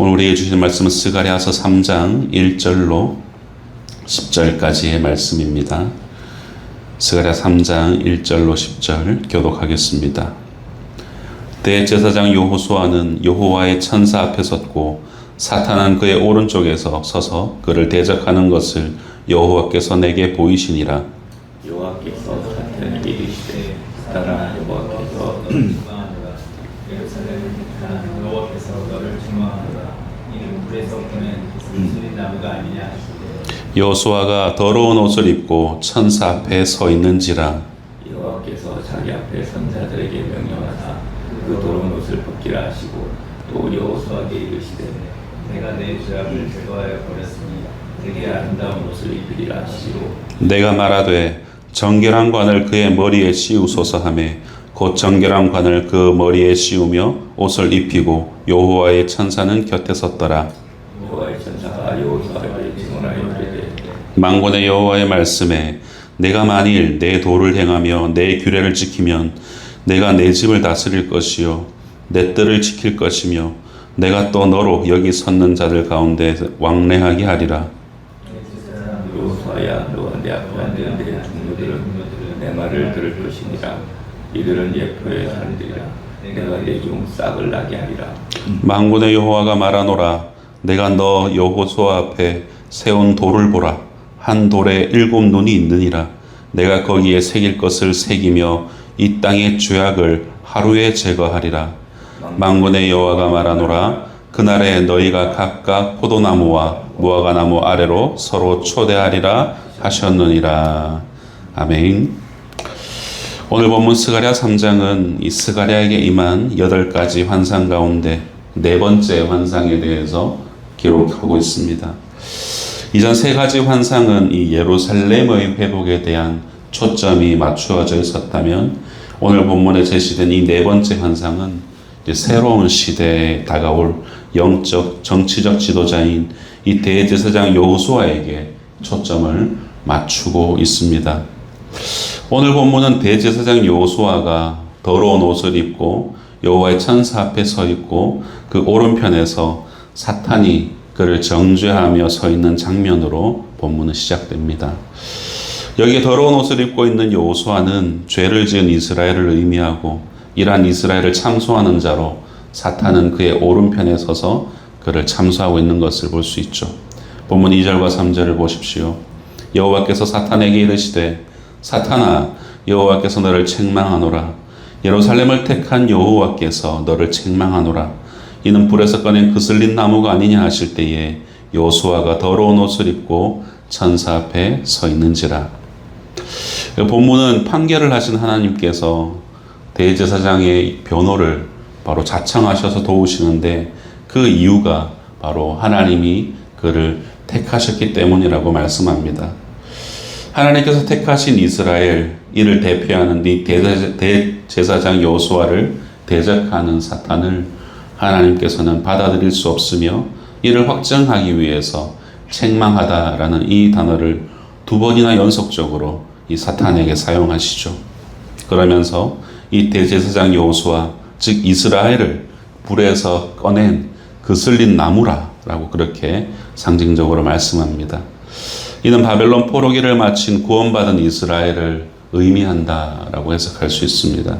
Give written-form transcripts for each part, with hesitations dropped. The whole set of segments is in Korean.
오늘 우리에게 주시는 말씀은 스가랴서 3장 1절로 10절까지의 말씀입니다. 스가랴 3장 1절로 10절 교독하겠습니다. 대제사장 여호수아는 여호와의 천사 앞에 섰고 사탄은 그의 오른쪽에서 서서 그를 대적하는 것을 여호와께서 내게 보이시니라. 여호와께서 사탄에게 이르시되 사탄아, 여호와께서 여호와께서 너를 책망하노라. 이는 불에서 보낸 이슬린 나무가 아니냐. 여호수아가 더러운 옷을 입고 천사 앞에 서 있는지라. 여호와께서 자기 앞에 선자들에게 명령하사 그 더러운 옷을 벗기라 하시고 또 여호수아에게 이르시되 내가 내 죄악을 제거하여 버렸으니 내게 아름다운 옷을 입으리라 하시고 내가 말하되 정결한 관을 그의 머리에 씌우소서 하매 곧 정결한 관을 그 머리에 씌우며 옷을 입히고 여호와의 천사는 곁에 섰더라. 여호와의 천사가 여호수아에게 증언하여 이르되 만군의 여호와의 말씀에 내가 만일 내 도를 행하며 내 규례를 지키면 내가 내 집을 다스릴 것이요 내 뜰을 지킬 것이며 내가 또 너로 여기 섰는 자들 가운데 왕래하게 하리라. 여호수아야, 너와 내 앞에 앉은 내 종류들은 내 말을 들을 것이니라. 이들은 예표의 사람들이라. 내가 내 종 싹을 나게 하리라. 만군의 여호와가 말하노라. 내가 너 여호수아 앞에 세운 돌을 보라. 한 돌에 7 눈이 있느니라. 내가 거기에 새길 것을 새기며 이 땅의 죄악을 하루에 제거하리라. 만군의 여호와가 말하노라. 그날에 너희가 각각 포도나무와 무화과나무 아래로 서로 초대하리라 하셨느니라. 아멘. 오늘 본문 스가랴 3장은 이 스가랴에게 임한 8가지 환상 가운데 4번째 환상에 대해서 기록하고 있습니다. 이전 3가지 환상은 이 예루살렘의 회복에 대한 초점이 맞추어져 있었다면 오늘 본문에 제시된 이 4번째 환상은 이제 새로운 시대에 다가올 영적 정치적 지도자인 이 대제사장 여호수아에게 초점을 맞추고 있습니다. 오늘 본문은 대제사장 여호수아가 더러운 옷을 입고 여호와의 천사 앞에 서 있고 그 오른편에서 사탄이 그를 정죄하며 서 있는 장면으로 본문은 시작됩니다. 여기에 더러운 옷을 입고 있는 여호수아는 죄를 지은 이스라엘을 의미하고 이러한 이스라엘을 참소하는 자로 사탄은 그의 오른편에 서서 그를 참소하고 있는 것을 볼 수 있죠. 본문 2절과 3절을 보십시오. 여호와께서 사탄에게 이르시되 사탄아, 여호와께서 너를 책망하노라. 예루살렘을 택한 여호와께서 너를 책망하노라. 이는 불에서 꺼낸 그슬린 나무가 아니냐 하실 때에 여호수아가 더러운 옷을 입고 천사 앞에 서 있는지라. 본문은 판결을 하신 하나님께서 대제사장의 변호를 바로 자청하셔서 도우시는데 그 이유가 바로 하나님이 그를 택하셨기 때문이라고 말씀합니다. 하나님께서 택하신 이스라엘, 이를 대표하는 이 대제사장 여호수아를 대적하는 사탄을 하나님께서는 받아들일 수 없으며 이를 확정하기 위해서 책망하다라는 이 단어를 2번이나 연속적으로 이 사탄에게 사용하시죠. 그러면서 이 대제사장 여호수아, 즉 이스라엘을 불에서 꺼낸 그슬린 나무라라고 그렇게 상징적으로 말씀합니다. 이는 바벨론 포로기를 마친 구원받은 이스라엘을 의미한다라고 해석할 수 있습니다.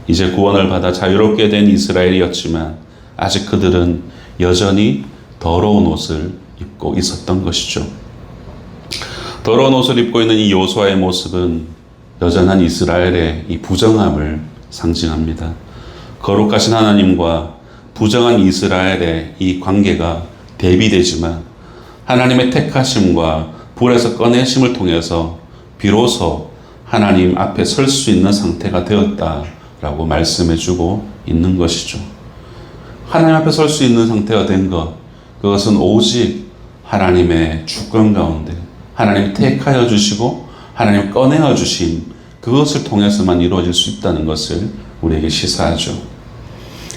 이제 구원을 받아 자유롭게 된 이스라엘이었지만 아직 그들은 여전히 더러운 옷을 입고 있었던 것이죠. 더러운 옷을 입고 있는 이 여호수아의 모습은 여전한 이스라엘의 이 부정함을 상징합니다. 거룩하신 하나님과 부정한 이스라엘의 이 관계가 대비되지만 하나님의 택하심과 불에서 꺼내심을 통해서 비로소 하나님 앞에 설 수 있는 상태가 되었다라고 말씀해주고 있는 것이죠. 하나님 앞에 설 수 있는 상태가 된 것, 그것은 오직 하나님의 주권 가운데 하나님이 택하여 주시고 하나님 꺼내어 주신 그것을 통해서만 이루어질 수 있다는 것을 우리에게 시사하죠.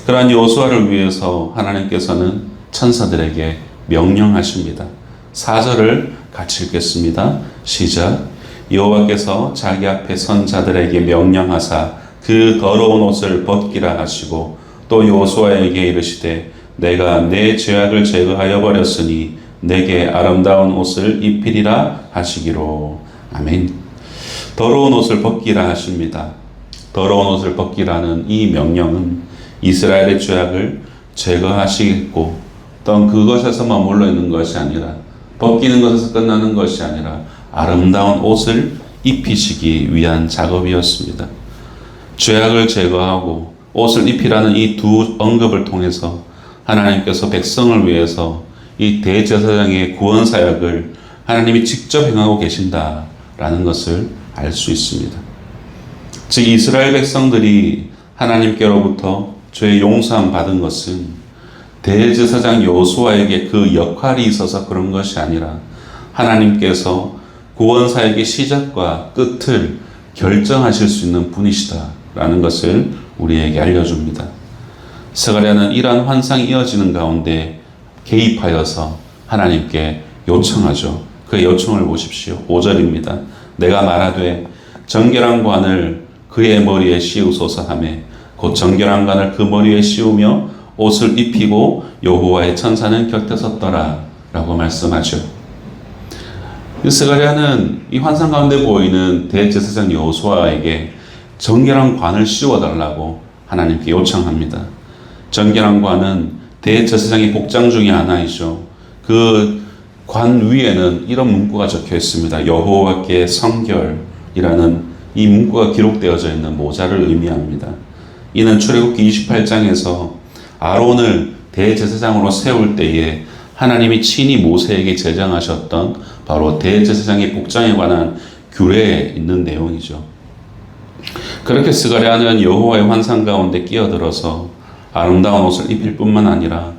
그러한 여호수아를 위해서 하나님께서는 천사들에게 명령하십니다. 4절을 같이 읽겠습니다. 시작. 여호와께서 자기 앞에 선 자들에게 명령하사 그 더러운 옷을 벗기라 하시고 또 여호수아에게 이르시되 내가 내 죄악을 제거하여 버렸으니 내게 아름다운 옷을 입히리라 하시기로. 아멘. 더러운 옷을 벗기라 하십니다. 더러운 옷을 벗기라는 이 명령은 이스라엘의 죄악을 제거하시겠고 또 그것에서 머물러 있는 것이 아니라 벗기는 것에서 끝나는 것이 아니라 아름다운 옷을 입히시기 위한 작업이었습니다. 죄악을 제거하고 옷을 입히라는 이 두 언급을 통해서 하나님께서 백성을 위해서 이 대제사장의 구원 사역을 하나님이 직접 행하고 계신다라는 것을 알 수 있습니다. 즉 이스라엘 백성들이 하나님께로부터 죄의 용서함 받은 것은 대제사장 여호수아에게 그 역할이 있어서 그런 것이 아니라 하나님께서 구원 사역의 시작과 끝을 결정하실 수 있는 분이시다라는 것을 우리에게 알려줍니다. 스가랴는 이러한 환상이 이어지는 가운데 개입하여서 하나님께 요청하죠. 그의 요청을 보십시오. 5절입니다. 내가 말하되 정결한 관을 그의 머리에 씌우소서 하매 곧 정결한 관을 그 머리에 씌우며 옷을 입히고 여호와의 천사는 곁에 섰더라 라고 말씀하죠. 스가랴는 이 환상 가운데 보이는 대제사장 여호수아에게 정결한 관을 씌워달라고 하나님께 요청합니다. 정결한 관은 대제사장의 복장 중에 하나이죠. 그 관 위에는 이런 문구가 적혀 있습니다. 여호와께 성결이라는 이 문구가 기록되어져 있는 모자를 의미합니다. 이는 출애굽기 28장에서 아론을 대제사장으로 세울 때에 하나님이 친히 모세에게 제정하셨던 바로 대제사장의 복장에 관한 규례에 있는 내용이죠. 그렇게 스가랴는 여호와의 환상 가운데 끼어들어서 아름다운 옷을 입힐 뿐만 아니라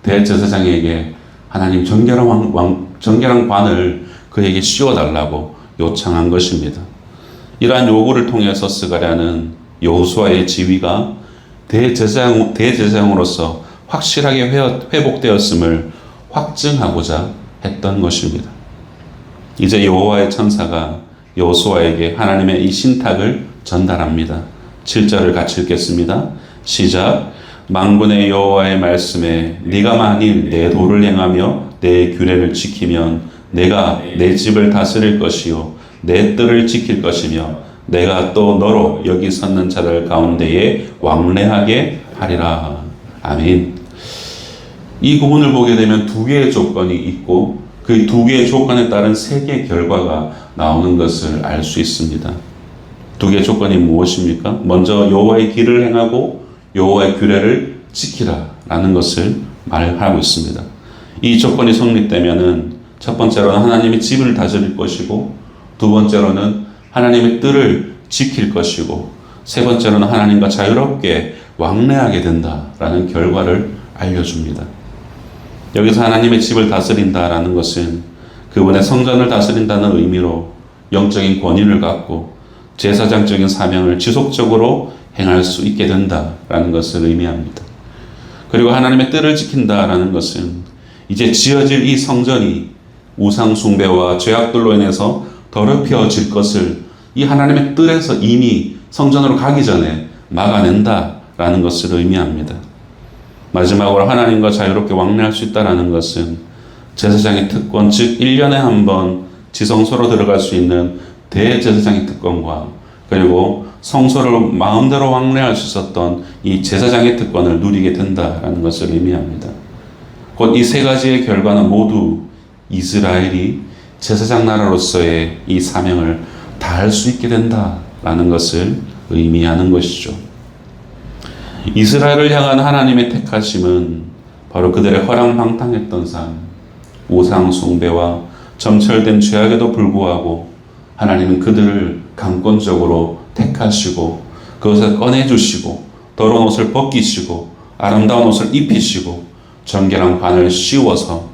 대제사장에게 하나님 정결한 관을 그에게 씌워달라고 요청한 것입니다. 이러한 요구를 통해서 스가랴는 여호수아의 지위가 대제사장으로서 확실하게 회복되었음을 확증하고자 했던 것입니다. 이제 여호와의 천사가 여호수아에게 하나님의 이 신탁을 전달합니다. 7절을 같이 읽겠습니다. 시작. 만군의 여호와의 말씀에 네가 만일 내 도를 행하며 내 규례를 지키면 내가 내 집을 다스릴 것이요 내 뜰을 지킬 것이며 내가 또 너로 여기 섰는 자들 가운데에 왕래하게 하리라. 아멘. 이 부분을 보게 되면 두 개의 조건이 있고 그 두 개의 조건에 따른 세 개의 결과가 나오는 것을 알 수 있습니다. 두 개의 조건이 무엇입니까? 먼저 여호와의 길을 행하고 여호와의 규례를 지키라라는 것을 말하고 있습니다. 이 조건이 성립되면은 첫 번째로는 하나님의 집을 다스릴 것이고 두 번째로는 하나님의 뜰을 지킬 것이고 세 번째로는 하나님과 자유롭게 왕래하게 된다라는 결과를 알려줍니다. 여기서 하나님의 집을 다스린다라는 것은 그분의 성전을 다스린다는 의미로 영적인 권위를 갖고 제사장적인 사명을 지속적으로 행할 수 있게 된다라는 것을 의미합니다. 그리고 하나님의 뜰을 지킨다라는 것은 이제 지어질 이 성전이 우상 숭배와 죄악들로 인해서 더럽혀질 것을 이 하나님의 뜰에서 이미 성전으로 가기 전에 막아낸다라는 것을 의미합니다. 마지막으로 하나님과 자유롭게 왕래할 수 있다라는 것은 제사장의 특권, 즉 1년에 한 번 지성소로 들어갈 수 있는 대제사장의 특권과 그리고 성소를 마음대로 왕래할 수 있었던 이 제사장의 특권을 누리게 된다라는 것을 의미합니다. 곧 이 세 가지의 결과는 모두 이스라엘이 제사장 나라로서의 이 사명을 다할 수 있게 된다라는 것을 의미하는 것이죠. 이스라엘을 향한 하나님의 택하심은 바로 그들의 허랑방탕했던 삶, 우상 숭배와 점철된 죄악에도 불구하고 하나님은 그들을 강권적으로 택하시고 그것을 꺼내주시고 더러운 옷을 벗기시고 아름다운 옷을 입히시고 정결한 관을 씌워서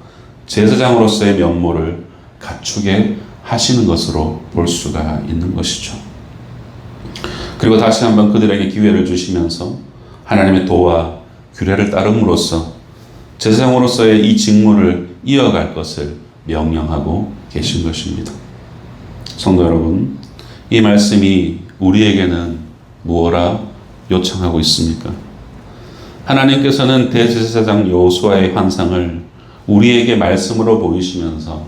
제사장으로서의 면모를 갖추게 하시는 것으로 볼 수가 있는 것이죠. 그리고 다시 한번 그들에게 기회를 주시면서 하나님의 도와 규례를 따름으로써 제사장으로서의 이 직무를 이어갈 것을 명령하고 계신 것입니다. 성도 여러분, 이 말씀이 우리에게는 무엇라 요청하고 있습니까? 하나님께서는 대제사장 여호수아의 환상을 우리에게 말씀으로 보이시면서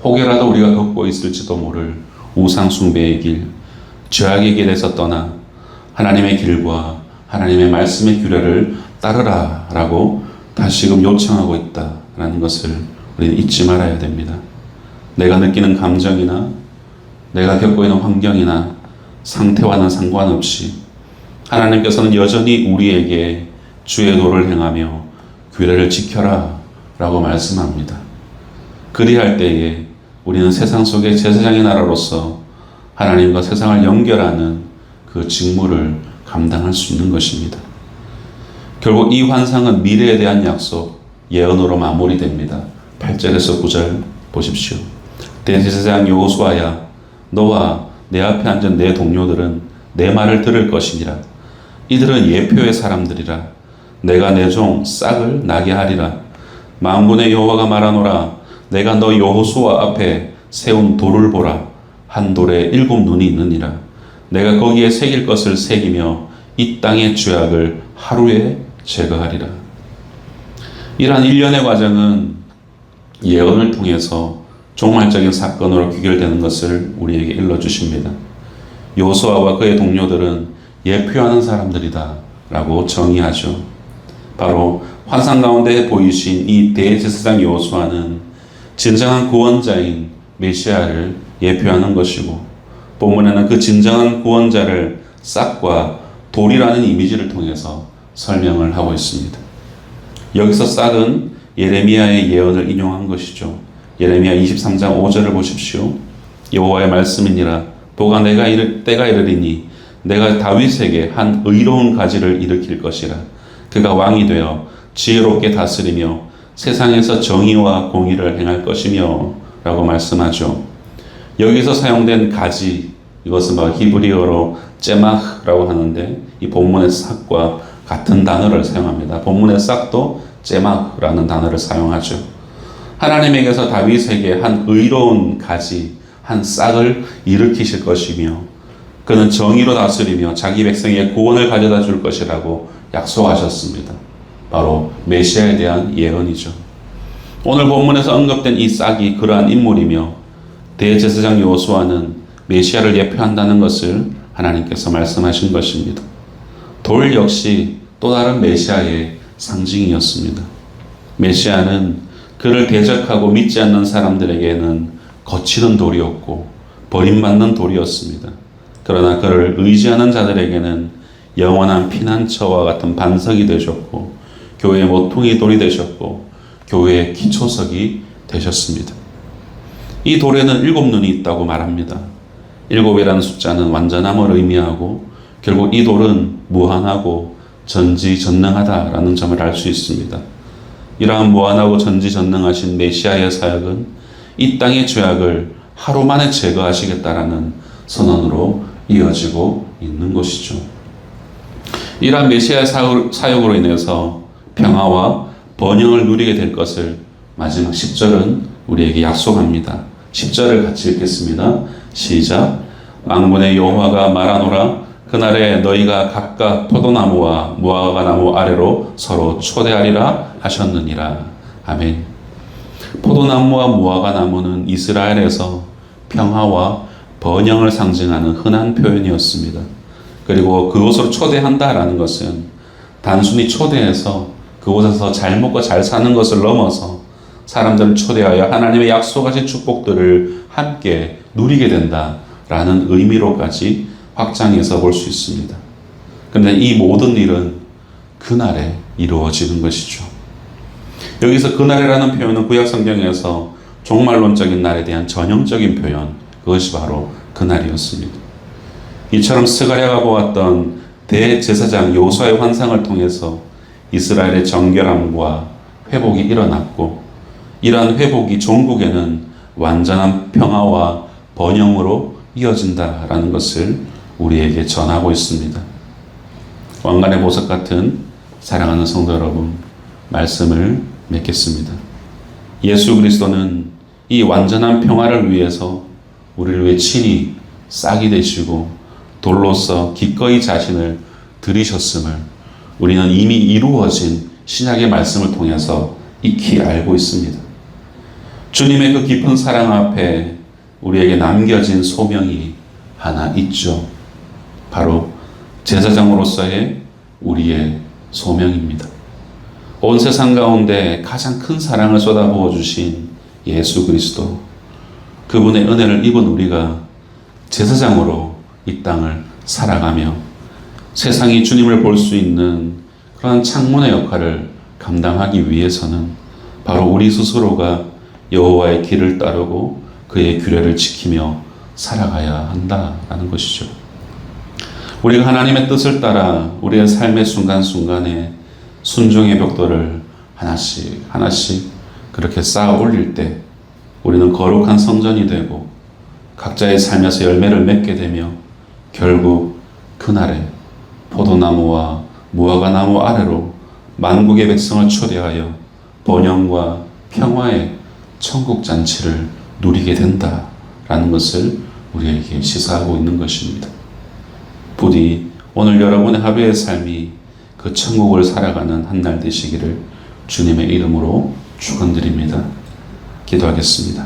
혹여라도 우리가 걷고 있을지도 모를 우상 숭배의 길, 죄악의 길에서 떠나 하나님의 길과 하나님의 말씀의 규례를 따르라 라고 다시금 요청하고 있다라는 것을 우리는 잊지 말아야 됩니다. 내가 느끼는 감정이나 내가 겪고 있는 환경이나 상태와는 상관없이 하나님께서는 여전히 우리에게 주의 도를 행하며 규례를 지켜라 라고 말씀합니다. 그리할 때에 우리는 세상 속의 제사장의 나라로서 하나님과 세상을 연결하는 그 직무를 감당할 수 있는 것입니다. 결국 이 환상은 미래에 대한 약속, 예언으로 마무리됩니다. 8절에서 9절 보십시오. 대제사장 여호수아야, 너와 내 앞에 앉은 내 동료들은 내 말을 들을 것이니라. 이들은 예표의 사람들이라. 내가 내 종 싹을 나게 하리라. 만군의 여호와가 말하노라. 내가 너 여호수아 앞에 세운 돌을 보라. 한 돌에 7 눈이 있느니라. 내가 거기에 새길 것을 새기며 이 땅의 죄악을 하루에 제거하리라. 이러한 일련의 과정은 예언을 통해서 종말적인 사건으로 귀결되는 것을 우리에게 일러주십니다. 여호수아와 그의 동료들은 예표하는 사람들이다 라고 정의하죠. 바로 환상 가운데 보이신 이 대제사장 여호수아는 진정한 구원자인 메시아를 예표하는 것이고, 본문에는 그 진정한 구원자를 싹과 돌이라는 이미지를 통해서 설명을 하고 있습니다. 여기서 싹은 예레미야의 예언을 인용한 것이죠. 예레미야 23장 5절을 보십시오. 여호와의 말씀이니라. 보가 때가 이르리니 내가 다윗에게 한 의로운 가지를 일으킬 것이라. 그가 왕이 되어 지혜롭게 다스리며 세상에서 정의와 공의를 행할 것이며 라고 말씀하죠. 여기서 사용된 가지, 이것은 히브리어로 제마흐라고 하는데 이 본문의 싹과 같은 단어를 사용합니다. 본문의 싹도 제마흐라는 단어를 사용하죠. 하나님에게서 다윗에게 한 의로운 가지, 한 싹을 일으키실 것이며 그는 정의로 다스리며 자기 백성에게 구원을 가져다 줄 것이라고 약속하셨습니다. 바로 메시아에 대한 예언이죠. 오늘 본문에서 언급된 이 싹이 그러한 인물이며 대제사장 여호수아는 메시아를 예표한다는 것을 하나님께서 말씀하신 것입니다. 돌 역시 또 다른 메시아의 상징이었습니다. 메시아는 그를 대적하고 믿지 않는 사람들에게는 거치는 돌이었고 버림받는 돌이었습니다. 그러나 그를 의지하는 자들에게는 영원한 피난처와 같은 반석이 되셨고 교회의 모퉁이 돌이 되셨고 교회의 기초석이 되셨습니다. 이 돌에는 7 눈이 있다고 말합니다. 7이라는 숫자는 완전함을 의미하고 결국 이 돌은 무한하고 전지전능하다라는 점을 알 수 있습니다. 이러한 무한하고 전지전능하신 메시아의 사역은 이 땅의 죄악을 하루 만에 제거하시겠다라는 선언으로 이어지고 있는 것이죠. 이러한 메시아의 사역으로 인해서 평화와 번영을 누리게 될 것을 마지막 10절은 우리에게 약속합니다. 10절을 같이 읽겠습니다. 시작. 만군의 여호와가 말하노라. 그날에 너희가 각각 포도나무와 무화과나무 아래로 서로 초대하리라 하셨느니라. 아멘. 포도나무와 무화과나무는 이스라엘에서 평화와 번영을 상징하는 흔한 표현이었습니다. 그리고 그곳으로 초대한다라는 것은 단순히 초대해서 그곳에서 잘 먹고 잘 사는 것을 넘어서 사람들을 초대하여 하나님의 약속하신 축복들을 함께 누리게 된다라는 의미로까지 확장해서 볼 수 있습니다. 그런데 이 모든 일은 그날에 이루어지는 것이죠. 여기서 그날이라는 표현은 구약 성경에서 종말론적인 날에 대한 전형적인 표현, 그것이 바로 그날이었습니다. 이처럼 스가랴가 보았던 대제사장 여호수아의 환상을 통해서 이스라엘의 정결함과 회복이 일어났고 이러한 회복이 종국에는 완전한 평화와 번영으로 이어진다라는 것을 우리에게 전하고 있습니다. 왕관의 보석 같은 사랑하는 성도 여러분, 말씀을 맺겠습니다. 예수 그리스도는 이 완전한 평화를 위해서 우리를 위해 친히 싹이 되시고 돌로서 기꺼이 자신을 들이셨음을 우리는 이미 이루어진 신약의 말씀을 통해서 익히 알고 있습니다. 주님의 그 깊은 사랑 앞에 우리에게 남겨진 소명이 하나 있죠. 바로 제사장으로서의 우리의 소명입니다. 온 세상 가운데 가장 큰 사랑을 쏟아부어 주신 예수 그리스도, 그분의 은혜를 입은 우리가 제사장으로 이 땅을 살아가며 세상이 주님을 볼 수 있는 그러한 창문의 역할을 감당하기 위해서는 바로 우리 스스로가 여호와의 길을 따르고 그의 규례를 지키며 살아가야 한다라는 것이죠. 우리가 하나님의 뜻을 따라 우리의 삶의 순간순간에 순종의 벽돌을 하나씩 하나씩 그렇게 쌓아 올릴 때 우리는 거룩한 성전이 되고 각자의 삶에서 열매를 맺게 되며 결국 그날에 포도나무와 무화과나무 아래로 만국의 백성을 초대하여 번영과 평화의 천국잔치를 누리게 된다라는 것을 우리에게 시사하고 있는 것입니다. 부디 오늘 여러분의 하루의 삶이 그 천국을 살아가는 한 날 되시기를 주님의 이름으로 축원드립니다. 기도하겠습니다.